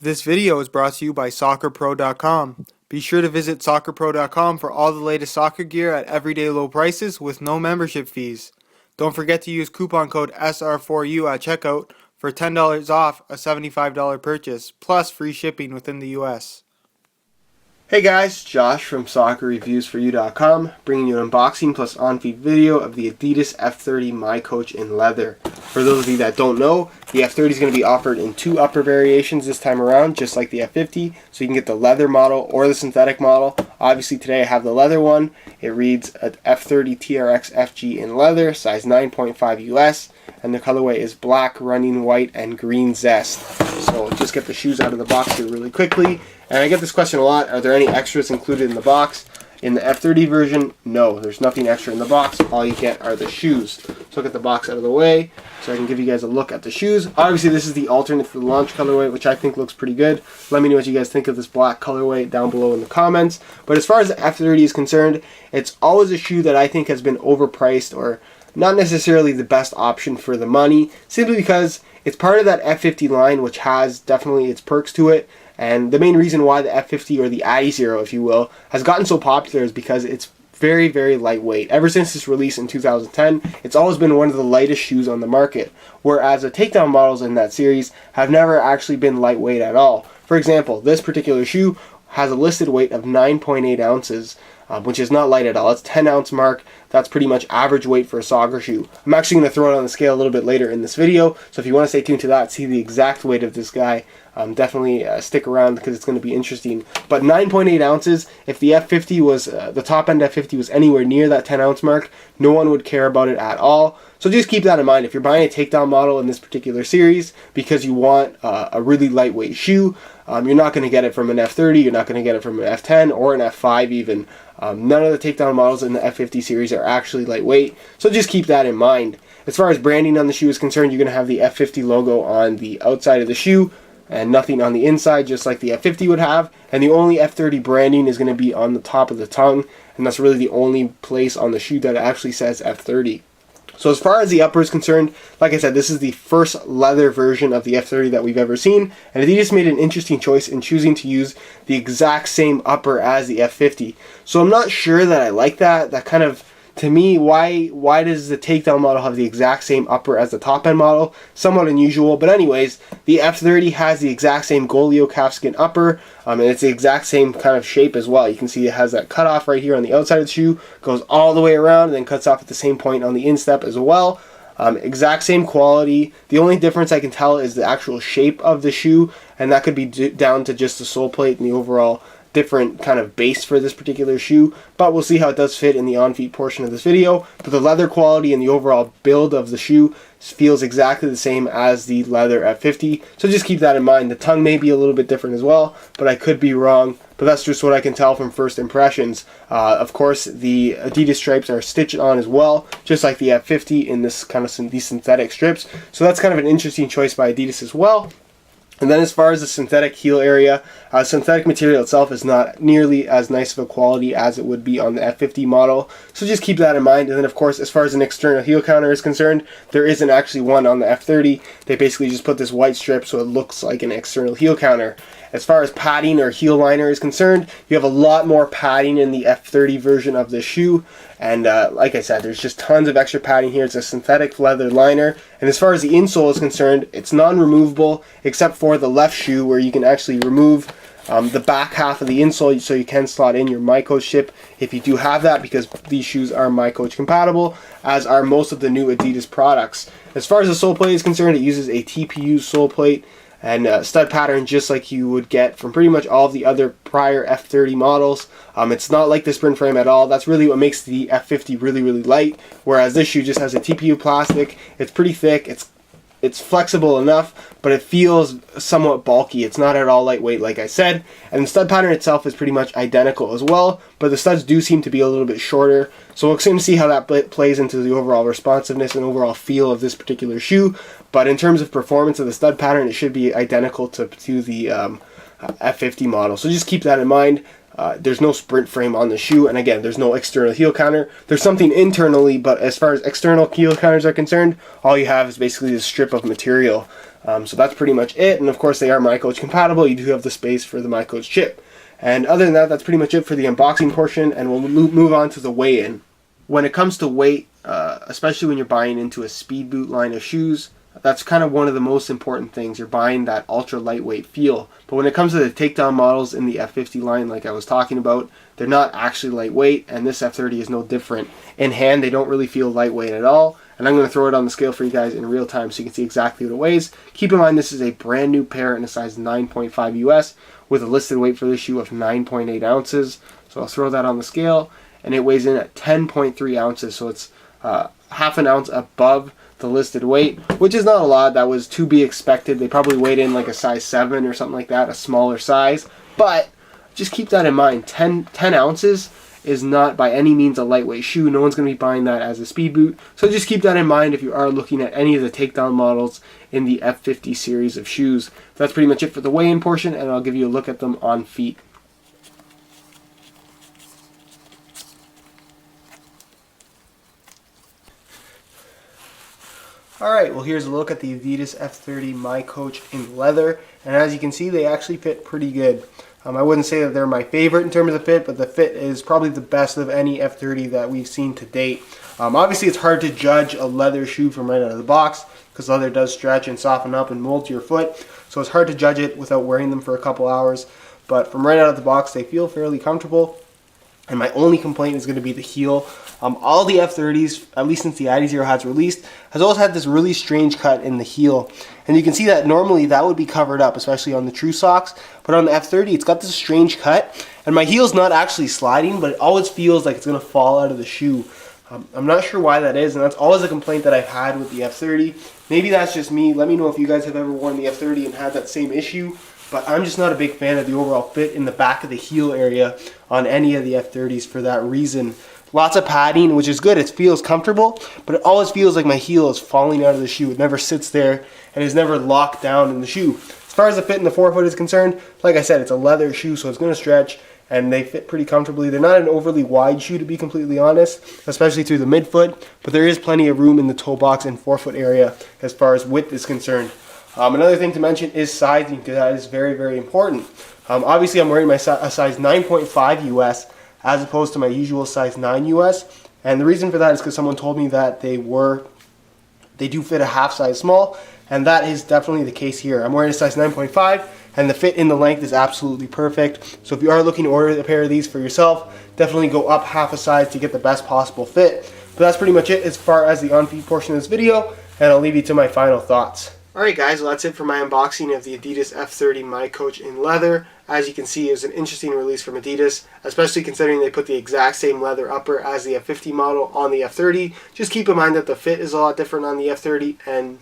This video is brought to you by SoccerPro.com. Be sure to visit SoccerPro.com for all the latest soccer gear at everyday low prices with no membership fees. Don't forget to use coupon code SR4U at checkout for $10 off a $75 purchase, plus free shipping within the US. Hey guys, Josh from SoccerReviewsForYou.com, bringing you an unboxing plus on-feed video of the Adidas F30 miCoach in leather. For those of you that don't know, the F30 is going to be offered in two upper variations this time around, just like the F50, so you can get the leather model or the synthetic model. Obviously today I have the leather one. It reads F30 TRX FG in leather, size 9.5 US, and the colorway is black, running white, and green Zest. So just get the shoes out of the box here really quickly. And I get this question a lot, are there any extras included in the box? In the F30 version, no, there's nothing extra in the box. All you get are the shoes. So I'll get the box out of the way so I can give you guys a look at the shoes. Obviously this is the alternate for the launch colorway, which I think looks pretty good. Let me know what you guys think of this black colorway down below in the comments. But as far as the F30 is concerned, it's always a shoe that I think has been overpriced or not necessarily the best option for the money, simply because it's part of that F50 line, which has definitely its perks to it. And the main reason why the F50, or the Adi Zero, if you will, has gotten so popular is because it's very, very lightweight. Ever since its release in 2010, it's always been one of the lightest shoes on the market, whereas the takedown models in that series have never actually been lightweight at all. For example, this particular shoe has a listed weight of 9.8 ounces, which is not light at all. It's 10-ounce mark. That's pretty much average weight for a soccer shoe. I'm actually going to throw it on the scale a little bit later in this video, so if you want to stay tuned to that, see the exact weight of this guy, definitely stick around because it's going to be interesting. But 9.8 ounces, if the F50 was, the top end F50 was anywhere near that 10-ounce mark, no one would care about it at all. So just keep that in mind. If you're buying a takedown model in this particular series because you want a really lightweight shoe, you're not going to get it from an F30, you're not going to get it from an F10 or an F5 even. None of the takedown models in the F50 series are actually lightweight, so just keep that in mind. As far as branding on the shoe is concerned, you're going to have the F50 logo on the outside of the shoe and nothing on the inside, just like the F50 would have. And the only F30 branding is going to be on the top of the tongue, and that's really the only place on the shoe that actually says F30. So as far as the upper is concerned, like I said, this is the first leather version of the F30 that we've ever seen, and Adidas made an interesting choice in choosing to use the exact same upper as the F50. So I'm not sure that I like that. That kind of, to me, why does the takedown model have the exact same upper as the top end model? Somewhat unusual, but anyways, the F30 has the exact same Golio calfskin upper, and it's the exact same kind of shape as well. You can see it has that cutoff right here on the outside of the shoe, goes all the way around, and then cuts off at the same point on the instep as well. Exact same quality. The only difference I can tell is the actual shape of the shoe, and that could be down to just the sole plate and the overall different kind of base for this particular shoe, but we'll see how it does fit in the on-feet portion of this video. But the leather quality and the overall build of the shoe feels exactly the same as the leather F50, so just keep that in mind. The tongue may be a little bit different as well, but I could be wrong, but that's just what I can tell from first impressions. Of course, the Adidas stripes are stitched on as well, just like the F50 in this kind of these synthetic strips, so that's kind of an interesting choice by Adidas as well. And then as far as the synthetic heel area, synthetic material itself is not nearly as nice of a quality as it would be on the F50 model, so just keep that in mind. And then of course, as far as an external heel counter is concerned, there isn't actually one on the F30. They basically just put this white strip so it looks like an external heel counter. As far as padding or heel liner is concerned, you have a lot more padding in the F30 version of the shoe, and like I said, there's just tons of extra padding here. It's a synthetic leather liner, and as far as the insole is concerned, it's non-removable except for the left shoe, where you can actually remove the back half of the insole, so you can slot in your miCoach chip if you do have that, because these shoes are miCoach compatible, as are most of the new Adidas products. As far as the sole plate is concerned, it uses a TPU sole plate and stud pattern just like you would get from pretty much all of the other prior F30 models. It's not like the sprint frame at all. That's really what makes the F50 really, really light, whereas this shoe just has a TPU plastic. It's pretty thick, it's flexible enough, but it feels somewhat bulky. It's not at all lightweight, like I said. And the stud pattern itself is pretty much identical as well, but the studs do seem to be a little bit shorter. So we'll soon see how that plays into the overall responsiveness and overall feel of this particular shoe. But in terms of performance of the stud pattern, it should be identical to the F50 model. So just keep that in mind. There's no sprint frame on the shoe, and again, there's no external heel counter. There's something internally, but as far as external heel counters are concerned, all you have is basically this strip of material. So that's pretty much it. And of course they are miCoach compatible. You do have the space for the miCoach chip. And other than that, that's pretty much it for the unboxing portion, and we'll move on to the weigh-in. When it comes to weight, especially when you're buying into a speed boot line of shoes, that's kind of one of the most important things. You're buying that ultra lightweight feel. But when it comes to the takedown models in the F50 line, like I was talking about, they're not actually lightweight, and this F30 is no different. In hand, they don't really feel lightweight at all. And I'm going to throw it on the scale for you guys in real time so you can see exactly what it weighs. Keep in mind this is a brand new pair in a size 9.5 US with a listed weight for this shoe of 9.8 ounces. So I'll throw that on the scale, and it weighs in at 10.3 ounces. So it's half an ounce above the listed weight, which is not a lot. That was to be expected. They probably weighed in like a size 7 or something like that, a smaller size. But just keep that in mind. 10 ounces is not by any means a lightweight shoe. No one's going to be buying that as a speed boot. So just keep that in mind if you are looking at any of the takedown models in the F50 series of shoes. That's pretty much it for the weigh-in portion, and I'll give you a look at them on feet. Alright, well here's a look at the Adidas F30 miCoach in leather, and as you can see they actually fit pretty good. I wouldn't say that they're my favorite in terms of fit, but the fit is probably the best of any F30 that we've seen to date. Obviously it's hard to judge a leather shoe from right out of the box because leather does stretch and soften up and mold to your foot, so it's hard to judge it without wearing them for a couple hours. But from right out of the box they feel fairly comfortable, and my only complaint is going to be the heel. All the F30s, at least since the Adidas has released, has always had this really strange cut in the heel. And you can see that normally that would be covered up, especially on the true socks. But on the F30, it's got this strange cut. And my heel's not actually sliding, but it always feels like it's going to fall out of the shoe. I'm not sure why that is, and that's always a complaint that I've had with the F30. Maybe that's just me. Let me know if you guys have ever worn the F30 and had that same issue. But I'm just not a big fan of the overall fit in the back of the heel area on any of the F30s for that reason. Lots of padding, which is good. It feels comfortable, but it always feels like my heel is falling out of the shoe. It never sits there and is never locked down in the shoe. As far as the fit in the forefoot is concerned, like I said, it's a leather shoe, so it's going to stretch, and they fit pretty comfortably. They're not an overly wide shoe, to be completely honest, especially through the midfoot, but there is plenty of room in the toe box and forefoot area as far as width is concerned. Another thing to mention is sizing, because that is very, very important. Obviously, I'm wearing a size 9.5 US as opposed to my usual size 9 US, and the reason for that is because someone told me that they do fit a half size small, and that is definitely the case here. I'm wearing a size 9.5, and the fit in the length is absolutely perfect. So if you are looking to order a pair of these for yourself, definitely go up half a size to get the best possible fit. But that's pretty much it as far as the on-feet portion of this video, and I'll leave you to my final thoughts. Alright guys, well that's it for my unboxing of the Adidas F30 miCoach in leather. As you can see, it was an interesting release from Adidas, especially considering they put the exact same leather upper as the F50 model on the F30. Just keep in mind that the fit is a lot different on the F30, and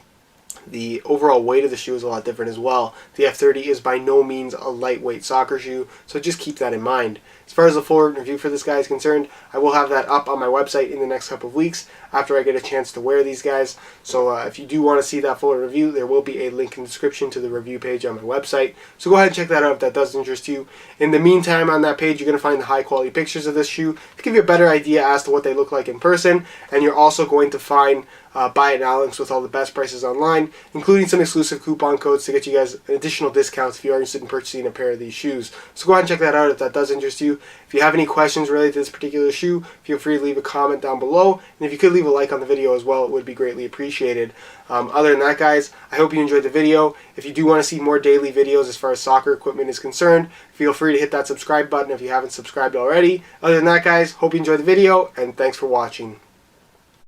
the overall weight of the shoe is a lot different as well. The F30 is by no means a lightweight soccer shoe, so just keep that in mind. As far as the full review for this guy is concerned, I will have that up on my website in the next couple of weeks after I get a chance to wear these guys. So if you do want to see that full review, there will be a link in the description to the review page on my website. So go ahead and check that out if that does interest you. In the meantime, on that page, you're going to find the high quality pictures of this shoe to give you a better idea as to what they look like in person. And you're also going to find buy it now links with all the best prices online, including some exclusive coupon codes to get you guys additional discounts if you are interested in purchasing a pair of these shoes. So go ahead and check that out if that does interest you. If you have any questions related to this particular shoe, feel free to leave a comment down below. And if you could leave a like on the video as well, it would be greatly appreciated. Other than that, guys, I hope you enjoyed the video. If you do want to see more daily videos as far as soccer equipment is concerned, feel free to hit that subscribe button if you haven't subscribed already. Other than that, guys, hope you enjoyed the video, and thanks for watching.